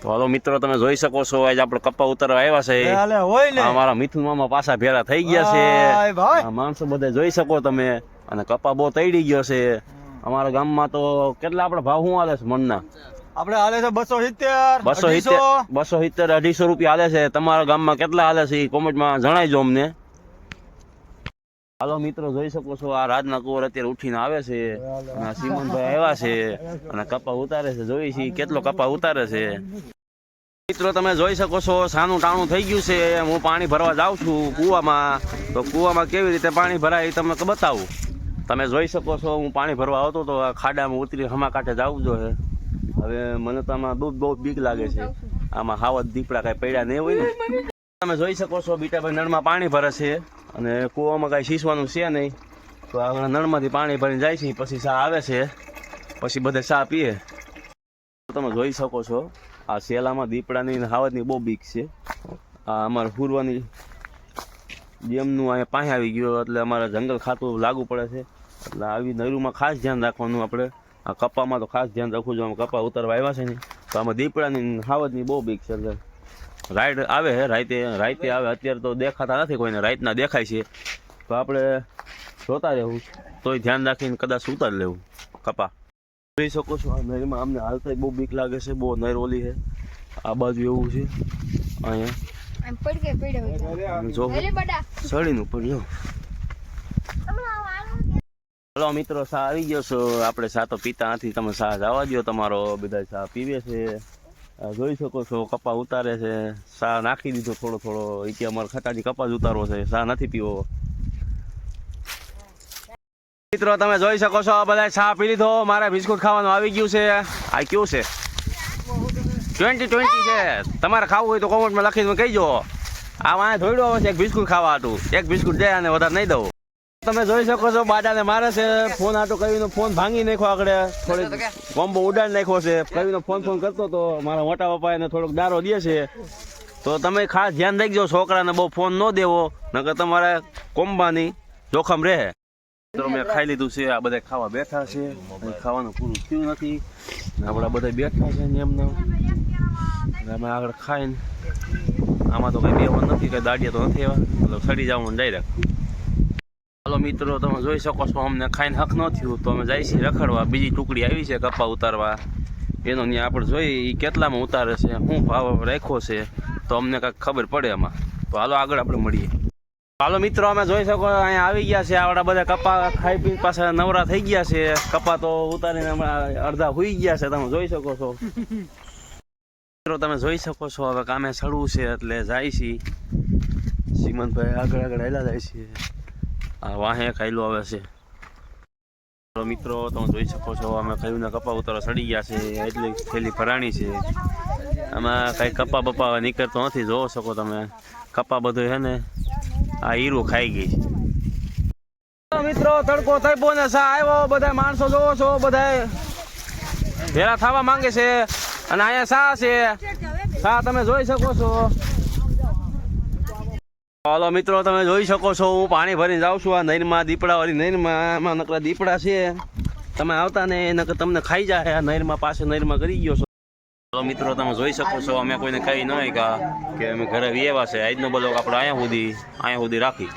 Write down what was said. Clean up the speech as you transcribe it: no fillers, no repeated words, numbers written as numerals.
તો હાલો મિત્રો તમે જોઈ શકો છો આજે આપણે કપ્પા ઉતારવા આવ્યા છે અમારા મિથુન મામા પાછા ભેરા થઈ ગયા છે આ માણસો બધા જોઈ શકો તમે અને કપ્પા બહુ તૈડી ગયો છે અમારા ગામમાં તો કેટલા આપણે ભાવ શું હાલે છે મણના આપણે હાલે છે 270 270 રૂપિયા હાલે છે તમારા ગામમાં કેટલા હાલે છે એ કોમેન્ટમાં જણાવજો અમને હાલો મિત્રો જોઈ શકો છો આ રાજના કુંવર અત્યારે ઉઠીને આવે છે અને સિમનભાઈ આવ્યા છે અને કપા ઉતારે છે જોઈ છે કેટલો કપા ઉતારે છે મિત્રો તમે જોઈ શકો છો સાનું ટાણું થઈ ગયું છે હું પાણી ભરવા જાઉં છું કુવામાં તો કુવામાં કેવી રીતે પાણી ભરાય એ તમને બતાવું તમે જોઈ શકો છો હું પાણી ભરવા આવતો તો આ ખાડામાં ઉતરી હમા કાંઠે જવું જોઈએ હવે મને તો આમાં બહુ બીક લાગે છે આમાં હાવત દીપડા કાંઈ પડ્યા નહીં હોય ને તમે જોઈ શકો છો બીટાભાઈ નળમાં પાણી ભરે છે અને કૂવામાં કાંઈ શીશવાનું છે નહીં તો આગળ નળમાંથી પાણી ભરીને જાય છે પછી ચા આવે છે પછી બધે ચા પીએ તમે જોઈ શકો છો આ શેલામાં દીપડાની હાવતની બહુ બીક છે આ અમારે ફૂરવાની જેમનું અહીંયા પાસે આવી ગયો એટલે અમારે જંગલ ખાતું લાગુ પડે છે એટલે આવી નળીમાં ખાસ ધ્યાન રાખવાનું આપણે આ કપ્પામાં તો ખાસ ધ્યાન રાખવું જોઈએ કપ્પા ઉતારવા આવ્યા છે ને તો આમાં દીપડાની હાવતની બહુ બીક છે એટલે રાઈડ આવે છે રાતે આવે અત્યારે તો દેખાતા નથી કોઈને રાતના દેખાય છે તો આપણે જોતા રહેવું તોય ધ્યાન રાખીને કદાચ ઉતારી લેવું કપા જોઈ શકો છો આ નહેરમાં અમને હાલતા બહુ બીક લાગે છે બહુ નહેર ઓલી છે આ બાજુ એવું છે અહીંયા જો સળીનું પડ્યો હલો મિત્રો ચા આવી ગયો છો આપણે ચા તો પીતા નથી તમે ચા જવા દો તમારો બધા ચા પીવે છે જોઈ શકો છો કપા ઉતારે છે ચા નાખી દીધો થોડો એ કે અમારે ખટાની કપા જ ઉતારવો છે ચા નથી પીવો મિત્રો તમે જોઈ શકો છો બધા ચા પી લીધો મારે બિસ્કુટ ખાવાનું આવી ગયું છે આ કયું છે 20 છે તમારે ખાવું હોય તો કોમેન્ટમાં લખીને કહીજો આ વાંહે ધોઈડો આવે છે એક બિસ્કુટ ખાવા હતું એક બિસ્કુટ દે અને વધારે નહીં દઉં તમે જોઈ શકો છો બાડાને મારે છે ફોન આટો કવિનો ફોન ભાંગી નાખ્યો આગળ થોડીક કોમ્બો ઉડાડી નાખ્યો છે કવિનો ફોન કરતો તો મારા મોટા પપ્પા એને થોડોક દારો દે છે તો તમે ખાસ ધ્યાન રાખજો છોકરાને બહુ ફોન ન દેવો નકર તમારે કોમ્બાની જોખમ રહે તો મેં ખાઈ લીધું છે આ બધા ખાવા બેઠા છે ખાવાનું પૂરું થયું નથી આપણા બધા બેઠા છે ને એમને અમે આગળ ખાઈને આમાં તો કંઈ બેવાનું નથી કંઈ દાડિયા તો નથી એવા મતલબ સડી જવાનું ડાયરેક્ટ હાલો મિત્રો તમે જોઈ શકો છો અમને ખાઈને હક ન થયું તો અમે જાય છીએ રખડવા બીજી ટુકડી આવી છે કપા ઉતારવા એનો ત્યાં આપણે જોઈએ એ કેટલામાં ઉતારે છે શું ભાવ રાખ્યો છે તો અમને કાંઈક ખબર પડે એમાં તો હાલો આગળ આપણે મળીએ હાલો મિત્રો અમે જોઈ શકો અહીંયા આવી ગયા છે આવડા બધા કપા ખાઈ પી પાછા નવરા થઈ ગયા છે કપા તો ઉતારીને હમણાં અડધા હોઈ ગયા છે તમે જોઈ શકો છો મિત્રો તમે જોઈ શકો છો હવે કામે ચડવું છે એટલે જાય છે સિમનભાઈ આગળ હેલા જાય છે આ વાહે ખાઈલો આવે છે મિત્રો તમે જોઈ શકો છો અમે ખાઈને કપા ઉતારવા ચડી ગયા છે એટલી થેલી ફરાણી છે આમાં કાંઈ કપા બપા નીકળતો નથી જોવો શકો તમે કપા બધું છે ને આ હીરું ખાઈ ગઈ છે મિત્રો તડકો તડકો ને સા આવ્યો બધા માણસો જોવો છો બધા ભેરા થવા માંગે છે અને અહીંયા સા છે સા તમે જોઈ શકો છો હાલો મિત્રો તમે જોઈ શકો છો હું પાણી ભરીને જાઉં છું આ નહેરમાં દીપડાવાળી નહેરમાં આમાં નકરા દીપડા છે તમે આવતા ને નકર તમને ખાઈ જાય આ નહેરમાં પાસે નહેરમાં કરી ગયો છો હાલો મિત્રો તમે જોઈ શકો છો અમે કોઈને કહી ન કે અમે ઘરે વ્યવા છે આજનો બ્લોગ આપણે અહીંયા સુધી રાખી